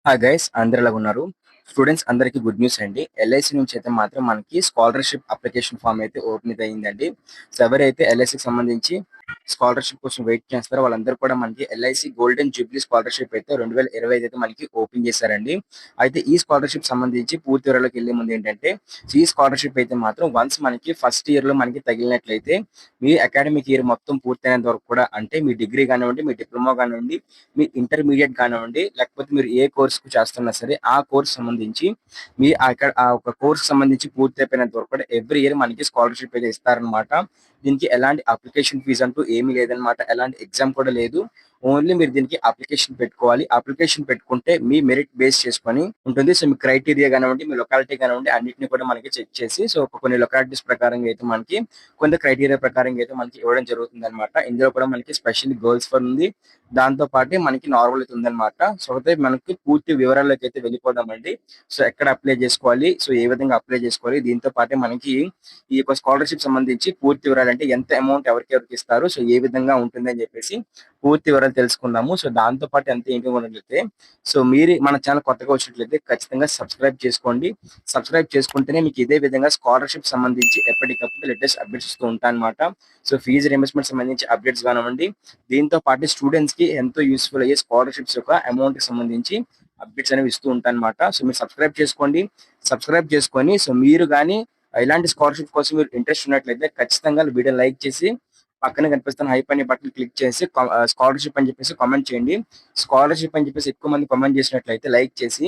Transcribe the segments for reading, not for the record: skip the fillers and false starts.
Hi guys అందరు ఎలా ఉన్నారు? స్టూడెంట్స్ అందరికీ గుడ్ న్యూస్ అండి. ఎల్ఐసి నుంచి అయితే మాత్రం మనకి స్కాలర్షిప్ అప్లికేషన్ ఫామ్ అయితే ఓపెన్ అయితే అయిందండి. సో ఎవరైతే ఎల్ఐసికి సంబంధించి స్కాలర్షిప్ కోసం వెయిట్ చేస్తారో వాళ్ళందరూ కూడా మనకి ఎల్ఐసి గోల్డెన్ జూబ్లీ స్కాలర్షిప్ అయితే 2025 అయితే మనకి ఓపెన్ చేశారండి. అయితే ఈ స్కాలర్షిప్ సంబంధించి పూర్తి వివరాలకు వెళ్ళే ముందు ఏంటంటే ఈ స్కాలర్షిప్ అయితే మాత్రం వన్స్ మనకి ఫస్ట్ ఇయర్ లో మనకి తగిలినట్లయితే మీ అకాడమిక్ ఇయర్ మొత్తం పూర్తయినంత వరకు కూడా అంటే మీ డిగ్రీ కానివ్వండి, మీ డిప్లొమా కానివ్వండి, మీ ఇంటర్మీడియట్ కానివ్వండి, లేకపోతే మీరు ఏ కోర్స్‌కు చేస్తున్నా సరే, ఆ కోర్స్ సంబంధించి మీ ఆ ఒక కోర్స్ సంబంధించి పూర్తి అయిపోయినంత వరకు కూడా ఎవ్రీ ఇయర్ మనకి స్కాలర్‌షిప్ అయితే ఇస్తారనమాట. దీనికి ఎలాంటి అప్లికేషన్ ఫీజ్ అంటూ ఏమీ లేదనమాట. ఎలాంటి ఎగ్జామ్ కూడా లేదు. ఓన్లీ మీరు దీనికి అప్లికేషన్ పెట్టుకోవాలి. అప్లికేషన్ పెట్టుకుంటే మీ మెరిట్ బేస్ చేసుకొని ఉంటుంది. సో, మీ క్రైటీరియా గానివ్వండి, మీ లొకాలిటీ గానివ్వండి అన్నిటిని కూడా మనకి చెక్ చేసి సో, కొన్ని లొకాలిటీస్ ప్రకారంగా అయితే మనకి కొంత క్రైటీరియా ప్రకారంగా అయితే మనకి ఇవ్వడం జరుగుతుందనమాట. ఇందులో కూడా మనకి స్పెషల్లీ గర్ల్స్ ఫర్ ఉంది. దాంతో పాటే మనకి నార్మల్ అయితే ఉందన్నమాట. సో అయితే మనకి పూర్తి వివరాల్లోకి అయితే వెళ్ళిపోదామండి. సో ఎక్కడ అప్లై చేసుకోవాలి? సో ఏ విధంగా అప్లై చేసుకోవాలి? దీంతో పాటే మనకి ఈ యొక్క స్కాలర్‌షిప్ సంబంధించి పూర్తి వివరాలంటే ఎంత అమౌంట్ ఎవరికెవరికి ఇస్తారు? సో ఏ విధంగా ఉంటుందని చెప్పేసి పూర్తి వివరాలు తెలుసుకుందాము. సో దాంతో పాటు ఎంత ఏంటి ఉన్నట్లయితే సో మీరు మన ఛానల్ కొత్తగా వచ్చినట్లయితే ఖచ్చితంగా సబ్స్క్రైబ్ చేసుకోండి. సబ్స్క్రైబ్ చేసుకుంటేనే మీకు ఇదే విధంగా స్కాలర్‌షిప్ సంబంధించి ఎప్పటికప్పుడు లేటెస్ట్ అప్డేట్స్ ఇస్తూ ఉంటానన్నమాట. సో ఫీజ్ రీయింబర్స్‌మెంట్ సంబంధించి అప్డేట్స్ కానివ్వండి, దీంతో పాటు స్టూడెంట్స్ కి ఎంతో యూస్ఫుల్ అయ్యే స్కాలర్షిప్స్ యొక్క అమౌంట్ కి సంబంధించి అప్డేట్స్ అనేవి ఇస్తూ ఉంటానన్నమాట. సో మీరు సబ్స్క్రైబ్ చేసుకోండి. సబ్స్క్రైబ్ చేసుకొని సో మీరు కానీ ఇలాంటి స్కాలర్షిప్ కోసం మీరు ఇంట్రెస్ట్ ఉన్నట్లయితే ఖచ్చితంగా వీడియో లైక్ చేసి పక్కన కనిపిస్తున్న హైప్ అనే బటన్ క్లిక్ చేసి స్కాలర్షిప్ అని చెప్పేసి కామెంట్ చేయండి. స్కాలర్షిప్ అని చెప్పేసి ఎక్కువ మంది కామెంట్ చేసినట్లయితే లైక్ చేసి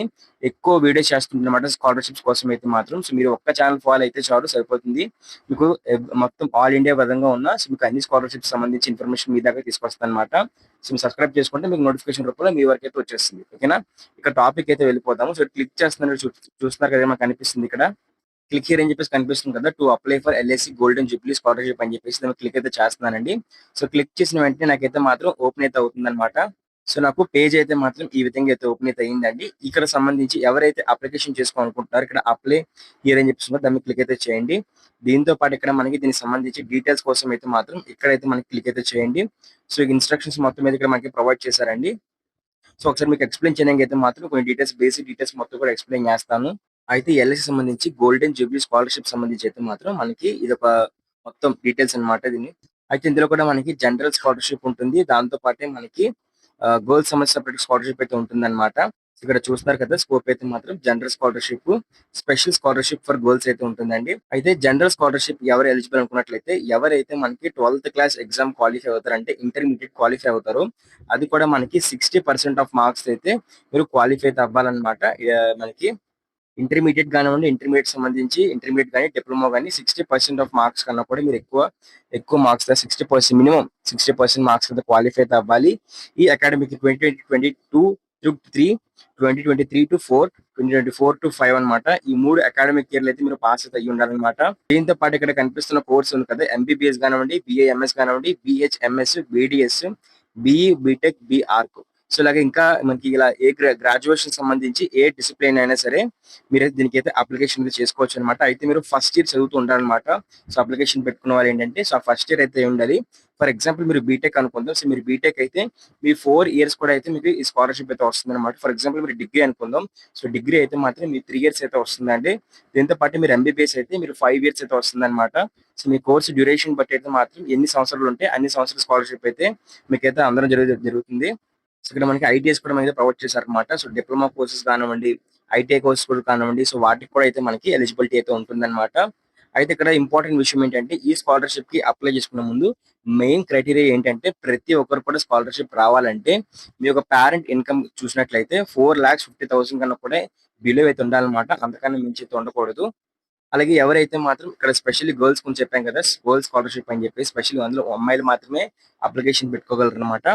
ఎక్కువ వీడియోస్ చేస్తుందన్నమాట స్కాలర్షిప్స్ కోసం అయితే మాత్రం. సో మీరు ఒక్క ఛానల్ ఫాలో అయితే చాలు సరిపోతుంది. మీకు మొత్తం ఆల్ ఇండియా విధంగా ఉన్న సో మీకు అన్ని స్కాలర్షిప్స్ సంబంధించి ఇన్ఫర్మేషన్ మీ దగ్గర తీసుకొస్తాను అనమాట. సో మీరు సబ్స్క్రైబ్ చేసుకుంటే మీకు నోటిఫికేషన్ రూపంలో మీ వరకు అయితే వచ్చేస్తుంది. ఓకేనా? ఇక టాపిక్ అయితే వెళ్ళిపోదాము. సో క్లిక్ చేస్తున్నారు చూస్తున్నారు కదా మాకు కనిపిస్తుంది ఇక్కడ. క్లిక్ హియర్ అని చెప్పేసి కనిపిస్తుంది కదా, to apply for LIC golden Jubilee scholarship అని చెప్పేసి నేను క్లిక్ అయితే చేస్తున్నానండి. సో క్లిక్ చేసిన వెంటనే నాకైతే మాత్రం ఓపెన్ అయితే అవుతుంది అనమాట. సో నాకు పేజ్ అయితే మాత్రం ఈ విధంగా అయితే ఓపెన్ అయితే అయిందండి. ఇక్కడ సంబంధించి ఎవరైతే అప్లికేషన్ చేసుకోవాలనుకుంటున్నారో ఇక్కడ అప్లై హియర్ అని చెప్పేసి దాన్ని క్లిక్ అయితే చేయండి. దీంతో పాటు ఇక్కడ మనకి దీనికి సంబంధించి డీటెయిల్స్ కోసం అయితే మాత్రం ఇక్కడైతే మనకి క్లిక్ అయితే చేయండి. సో ఇన్స్ట్రక్షన్స్ మొత్తం మీద ఇక్కడ మనకి ప్రొవైడ్ చేశారండి. సో ఒకసారి మీకు ఎక్స్ప్లెయిన్ చేయడానికి అయితే మాత్రం కొన్ని డీటెయిల్స్, బేసిక్ డీటెయిల్స్ మొత్తం కూడా ఎక్స్ప్లెయిన్ చేస్తాను. అయితే ఎల్ఐసి సంబంధించి గోల్డెన్ జూబ్లీ స్కాలర్షిప్ సంబంధించి అయితే మాత్రం మనకి ఇదొక మొత్తం డీటెయిల్స్ అన్నమాట దీన్ని. అయితే ఇందులో కూడా మనకి జనరల్ స్కాలర్షిప్ ఉంటుంది. దాంతో పాటే మనకి గర్ల్స్ సంబంధించి సెపరేట్ స్కాలర్షిప్ అయితే ఉంటుందన్నమాట. ఇక్కడ చూస్తున్నారు కదా, స్కోప్ అయితే మాత్రం general scholarship, special scholarship for girls అయితే ఉంటుందండి. అయితే జనరల్ స్కాలర్షిప్ ఎవరు ఎలిజిబుల్ అనుకున్నట్లయితే ఎవరైతే మనకి 12th క్లాస్ ఎగ్జామ్ క్వాలిఫై అవుతారు అంటే ఇంటర్మీడియట్ క్వాలిఫై అవుతారో, అది కూడా మనకి 60% ఆఫ్ మార్క్స్ అయితే మీరు క్వాలిఫై అయితే అవ్వాలన్నమాట. మనకి ఇంటర్మీడియట్ కానివ్వండి, ఇంటర్మీడియట్ సంబంధించి ఇంటర్మీడియట్ కానీ డిప్లొమా కానీ 60% ఆఫ్ మార్క్స్ కన్నా కూడా మీరు ఎక్కువ ఎక్కువ మార్క్స్ 60% మినిమం 60% మార్క్స్ అయితే క్వాలిఫై అయితే అవ్వాలి. ఈ అకాడమిక్ 2022-23, 2023-4, 2024-5 అనమాట. ఈ 3 అకాడమిక్ ఇయర్లు అయితే మీరు పాస్ అయితే అయ్యి ఉండాలన్నమాట. దీంతో పాటు ఇక్కడ కనిపిస్తున్న కోర్స్ ఉంది కదా, ఎంబీబీఎస్ కానివ్వండి, బిఏఎంఎస్ కానివ్వండి, BHMS, BDS, BE, BTech, BArch. So ఇలాగే ఇంకా మనకి ఇలా ఏ గ్రాడ్యుయేషన్ సంబంధించి ఏ డిసిప్లిన్ అయినా సరే మీరు దీనికైతే అప్లికేషన్ అయితే చేసుకోవచ్చు అనమాట. అయితే మీరు ఫస్ట్ ఇయర్ చదువుతూ ఉండాలన్నమాట. సో అప్లికేషన్ పెట్టుకున్న వాళ్ళు ఏంటంటే సో ఫస్ట్ ఇయర్ అయితే ఉండాలి. ఫర్ ఎగ్జాంపుల్ మీరు బీటెక్ అనుకుందాం. సో మీరు బీటెక్ అయితే మీ 4 ఇయర్స్ కూడా అయితే మీకు ఈ స్కాలర్షిప్ అయితే వస్తుంది అనమాట. ఫర్ ఎగ్జాంపుల్ మీరు డిగ్రీ అనుకుందాం. సో డిగ్రీ అయితే మాత్రం మీ 3 ఇయర్స్ అయితే వస్తుందండి. దీంతో పాటు మీరు ఎంబీబీఎస్ అయితే మీరు 5 ఇయర్స్ అయితే వస్తుంది అనమాట. సో మీ కోర్స్ డ్యూరేషన్ బట్టి అయితే మాత్రం ఎన్ని సంవత్సరాలు ఉంటే అన్ని సంవత్సరాల స్కాలర్షిప్ అయితే మీకైతే అందరం జరుగుతుంది. సో ఇక్కడ మనకి ఐటీఎస్ కూడా మనకి ప్రొవైడ్ చేశారనమాట. సో డిప్లొమా కోర్సెస్ కానివ్వండి, ఐటీఐ కోర్సెస్ కూడా కానివ్వండి, సో వాటికి కూడా అయితే మనకి ఎలిజిబిలిటీ అయితే ఉంటుందన్నమాట. అయితే ఇక్కడ ఇంపార్టెంట్ విషయం ఏంటంటే ఈ స్కాలర్షిప్ కి అప్లై చేసుకునే ముందు మెయిన్ క్రైటీరియా ఏంటంటే ప్రతి ఒక్కరు కూడా స్కాలర్షిప్ రావాలంటే మీ యొక్క పేరెంట్ ఇన్కమ్ చూసినట్లయితే 4,50,000 కన్నా కూడా బిలో అయితే ఉండాలన్నమాట. అంతకన్నా మించి అయితే ఉండకూడదు. అలాగే ఎవరైతే మాత్రం ఇక్కడ స్పెషల్లీ గర్ల్స్ గురించి చెప్పాం కదా, గర్ల్స్ స్కాలర్షిప్ అని చెప్పి స్పెషల్లీ అందులో అమ్మాయిలు మాత్రమే అప్లికేషన్ పెట్టుకోగలరు అనమాట.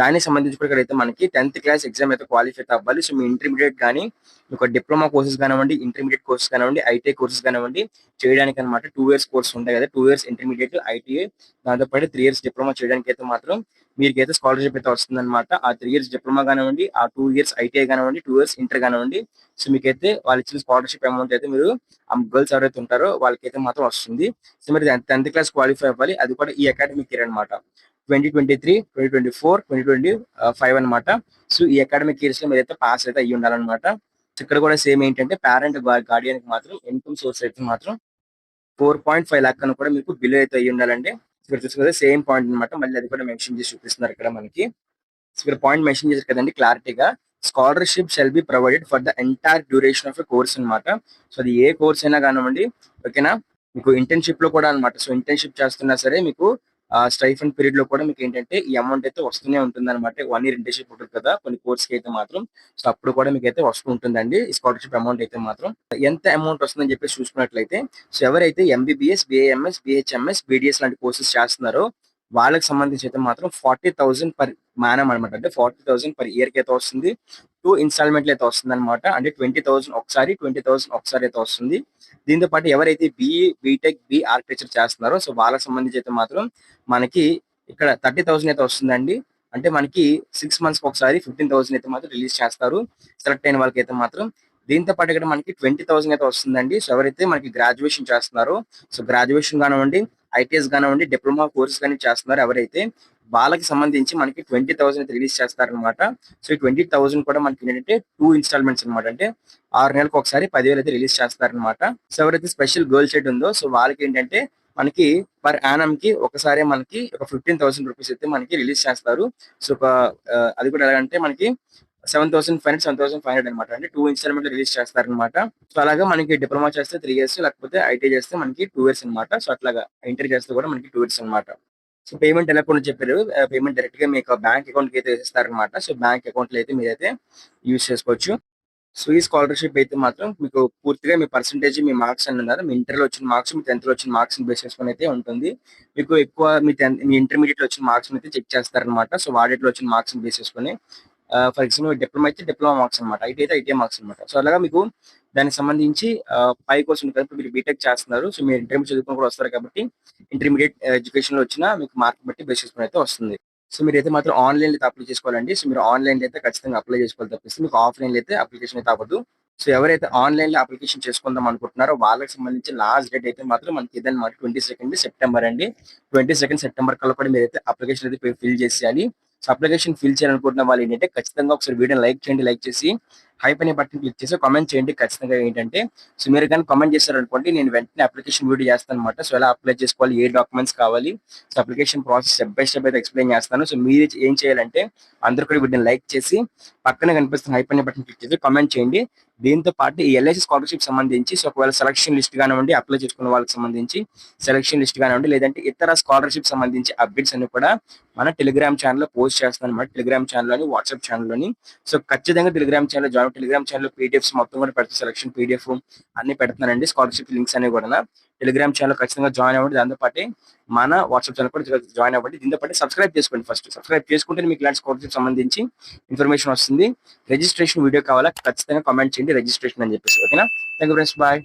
దానికి సంబంధించి కూడా ఇక్కడైతే మనకి 10th క్లాస్ ఎగ్జామ్ అయితే క్వాలిఫై అయితే అవ్వాలి. సో మీ ఇంటర్మీడియట్ కానీ మీకు డిప్లొమా కోర్సెస్ కానివ్వండి, ఇంటర్మీడియట్ కోర్సెస్ కానివ్వండి, ఐటీఐ కోర్సెస్ కానివ్వండి చేయడానికి అనమాట. 2 ఇయర్స్ కోర్స్ ఉంటాయి కదా, 2 ఇయర్స్ ఇంటర్మీడియట్, ఐటీఐ, దాంతోపాటు 3 ఇయర్స్ డిప్లొమా చేయడానికి అయితే మాత్రం మీకైతే స్కాలర్షిప్ అయితే వస్తుందన్నమాట. ఆ 3 ఇయర్స్ డిప్లొమా కానివ్వండి, ఆ 2 ఇయర్స్ ఐటీఐ కానివ్వండి, 2 ఇయర్స్ ఇంటర్ కానివ్వండి. సో మీకైతే వాళ్ళు ఇచ్చిన స్కాలర్షిప్ అమౌంట్ అయితే మీరు ఆ గర్ల్స్ ఎవరైతే ఉంటారో వాళ్ళకైతే మాత్రం వస్తుంది. సో మరి 10th క్లాస్ క్వాలిఫై అవ్వాలి. అది కూడా ఈ అకాడమిక్ ఇయర్ అనమాట. 2023, 2024, 2025 అనమాట. సో ఈ అకాడమిక్ ఇయర్స్ లో మీరైతే పాస్ అయితే అయ్యి ఉండాలన్నమాట. ఇక్కడ కూడా సేమ్ ఏంటంటే పేరెంట్ గార్డియన్ కి మాత్రం ఇన్కమ్ సోర్స్ అయితే మాత్రం 4.5 లాక్ అని కూడా మీకు బిల్ అయితే అయ్యి ఉండాలండి. ఇక్కడ చూసుకుంటే సేమ్ పాయింట్ అనమాట. మళ్ళీ అది కూడా మెన్షన్ చేసి చూపిస్తున్నారు ఇక్కడ మనకి. సో ఇక్కడ పాయింట్ మెన్షన్ చేశారు కదండి క్లారిటీగా. Scholarship shall be provided for the entire duration of a course అనమాట. సో అది ఏ కోర్స్ అయినా కానివ్వండి, ఓకేనా. మీకు ఇంటర్న్షిప్ లో కూడా అనమాట. సో ఇంటర్న్షిప్ చేస్తున్నా సరే మీకు స్టైఫండ్ పీరియడ్ లో కూడా మీకు ఏంటంటే ఈ అమౌంట్ అయితే వస్తూనే ఉంటుంది అనమాట. 1 ఇయర్ ఇంటర్న్షిప్ ఉంటుంది కదా కొన్ని కోర్స్ కి అయితే మాత్రం. సో అప్పుడు కూడా మీకు అయితే వస్తూ ఉంటుందండి ఈ స్కాలర్షిప్ అమౌంట్ అయితే మాత్రం. ఎంత అమౌంట్ వస్తుందని చెప్పేసి చూసుకున్నట్లయితే, సో ఎవరైతే ఎంబీబీఎస్, బిఏఎంఎస్, బిహెచ్ఎంఎస్, బీడీఎస్ లాంటి కోర్సెస్ చేస్తున్నారో వాళ్ళకి సంబంధించి అయితే మాత్రం 40,000 పర్ మానం అనమాట. అంటే 40,000 పర్ ఇయర్ కి అయితే వస్తుంది. 2 ఇన్స్టాల్మెంట్లు అయితే వస్తుంది అనమాట. అంటే 20,000 ఒకసారి, 20,000 ఒకసారి అయితే వస్తుంది. దీంతో పాటు ఎవరైతే బీఈ, బీటెక్, ఆర్కిటెక్చర్ చేస్తున్నారో సో వాళ్ళకి సంబంధించి అయితే మాత్రం మనకి ఇక్కడ 30,000 అయితే వస్తుందండి. అంటే మనకి 6 మంత్స్ ఒకసారి 15,000 అయితే మాత్రం రిలీజ్ చేస్తారు సెలెక్ట్ అయిన వాళ్ళకి అయితే మాత్రం. దీంతో పాటు ఇక్కడ మనకి 20,000 అయితే వస్తుందండి. సో ఎవరైతే మనకి గ్రాడ్యుయేషన్ చేస్తున్నారో, సో గ్రాడ్యుయేషన్ కానివ్వండి, ఐటీఎస్ కానివ్వండి, డిప్లొమా కోర్సెస్ కానీ చేస్తున్నారో ఎవరైతే వాళ్ళకి సంబంధించి మనకి 20,000 అయితే రిలీజ్ చేస్తారనమాట. సో ఈ 20,000 కూడా మనకి ఏంటంటే 2 ఇన్స్టాల్మెంట్స్ అనమాట. అంటే 6 నెలలకు ఒకసారి 10,000 అయితే రిలీజ్ చేస్తారనమాట. సో ఎవరైతే స్పెషల్ గర్ల్ చైల్డ్ ఉందో సో వాళ్ళకి ఏంటంటే మనకి పర్ యానం కి ఒకసారి మనకి ఒక 15,000 రూపీస్ అయితే మనకి రిలీజ్ చేస్తారు. సో అది కూడా ఎలాగంటే మనకి 7,500, 7,500 అనమాట. అంటే 2 ఇన్స్టాల్మెంట్ రిలీజ్ చేస్తారనమాట. సో అలాగా మనకి డిప్లొమా చేస్తే 3 ఇయర్స్, లేకపోతే ఐటీ చేస్తే మనకి 2 ఇయర్స్ అనమాట. సో అట్లాగా ఇంటర్ చేస్తే కూడా మనకి 2 ఇయర్స్ అనమాట. సో పేమెంట్ ఎలా కూడా చెప్పారు. పేమెంట్ డైరెక్ట్ గా మీకు బ్యాంక్ అకౌంట్ కి అయితే వేసేస్తారనమాట. సో బ్యాంక్ అకౌంట్ లో అయితే మీరైతే యూజ్ చేసుకోవచ్చు. సో ఈ స్కాలర్షిప్ అయితే మాత్రం మీకు పూర్తిగా మీ పర్సంటేజ్, మీ మార్క్స్ అని ఉన్నారు. మీ ఇంటర్లో వచ్చిన మార్క్స్, మీ 10th లో వచ్చిన మార్క్స్ బేస్ చేసుకొని అయితే ఉంటుంది. మీకు ఎక్కువ మీ ఇంటర్మీడియట్ లో వచ్చిన మార్క్స్ అయితే చెక్ చేస్తారనమాట. సో వాడేట్లో వచ్చిన మార్క్స్ బేస్ చేసుకొని ఫర్ ఎగ్జాంపుల్ డిప్లొమా అయితే డిప్లొమా మార్క్స్ అనమాట, ఐటీ అయితే ఐటీ మార్క్స్ అనమాట. సో అలాగా మీకు దానికి సంబంధించి పైకి వస్తుంది కదా. మీరు బీటెక్ చేస్తున్నారు, సో మీరు ఇంటర్మీడియట్ చదువుకుని కూడా వస్తారు కాబట్టి ఇంటర్మీడియట్ ఎడ్యుకేషన్ లో వచ్చిన మీకు మార్క్ బట్టి బేస్ చేసుకుని అయితే వస్తుంది. సో మీరైతే మాత్రం ఆన్లైన్ అయితే అప్లై చేసుకోవాలండి. సో మీరు ఆన్లైన్ అయితే ఖచ్చితంగా అప్లై చేసుకోవాలి తప్పిస్తే మీకు ఆఫ్లైన్ అయితే అప్లికేషన్ అయితే అవ్వదు. సో ఎవరైతే ఆన్లైన్ లో అప్లికేషన్ చేసుకుందాం అనుకుంటున్నారో వాళ్ళకి సంబంధించి లాస్ట్ డేట్ అయితే మాత్రం మనకి ఇదన్నమాట 22 సెప్టెంబర్ అండి. 22 సెప్టెంబర్ కల్లా కూడా మీరైతే అప్లికేషన్ అయితే ఫిల్ చేసేయాలి. సో అప్లికేషన్ ఫిల్ చేయాలనుకుంటున్న వాళ్ళు ఏంటంటే ఖచ్చితంగా ఒకసారి వీడియోని లైక్ చేయండి. లైక్ చేసి హైప్ అనే బటన్ క్లిక్ చేసి కామెంట్ చేయండి. ఖచ్చితంగా ఏంటంటే సో మీరు కానీ కామెంట్ చేశారనుకోండి నేను వెంటనే అప్లికేషన్ వీడియో చేస్తాను అనమాట. సో ఎలా అప్లై చేసుకోవాలి, ఏ డాక్యుమెంట్స్ కావాలి, so application process step by step అయితే ఎక్స్ప్లెయిన్ చేస్తాను. సో మీరు ఏం చేయాలంటే అందరూ కూడా వీడియోని లైక్ చేసి పక్కనే కనిపిస్తున్న హైప్ అనే బటన్ క్లిక్ చేసి కామెంట్ చేయండి. దీంతో పాటు ఈ ఎల్ఐసి స్కాలర్షిప్ సంబంధించి సో ఒకవేళ సెలక్షన్ లిస్ట్ కానివ్వండి, అప్లై చేసుకున్న వాళ్ళకి సంబంధించి సెలక్షన్ లిస్ట్ కానివ్వండి, లేదంటే ఇతర స్కాలర్షిప్ సంబంధించి అప్డేట్స్ అన్ని కూడా మన టెలిగ్రామ్ ఛానల్ లో పోస్ట్ చేస్తాను అనమాట. టెలిగ్రామ్ ఛానల్ లోని, వాట్సాప్ ఛానల్ లోని. సో ఖచ్చితంగా Telegram channel join. Telegram channel PDFs మొత్తం కూడా పెడతాను. సెలక్షన్ పీడిఎఫ్ అన్ని పెడుతున్నానండి. స్కాలర్షిప్ లింక్స్ అనేవి కూడా టెలిగ్రామ్ ఛానల్ ఖచ్చితంగా జాయిన్ అవ్వండి. దాంతో పాటు మన వాట్సాప్ ఛానల్ కూడా జాయిన్ అవ్వండి. దీంతో పాటు సబ్స్క్రైబ్ చేసుకోండి. ఫస్ట్ సబ్స్క్రైబ్ చేసుకుంటే మీకు ఇలాంటి స్కాలర్షిప్ సంబంధించి ఇన్ఫర్మేషన్ వస్తుంది. రిజిస్ట్రేషన్ వీడియో కావాలా ఖచ్చితంగా కామెంట్ చేయండి రిజిస్ట్రేషన్ అని చెప్పేసి. ఓకేనా. Thank you friends, bye.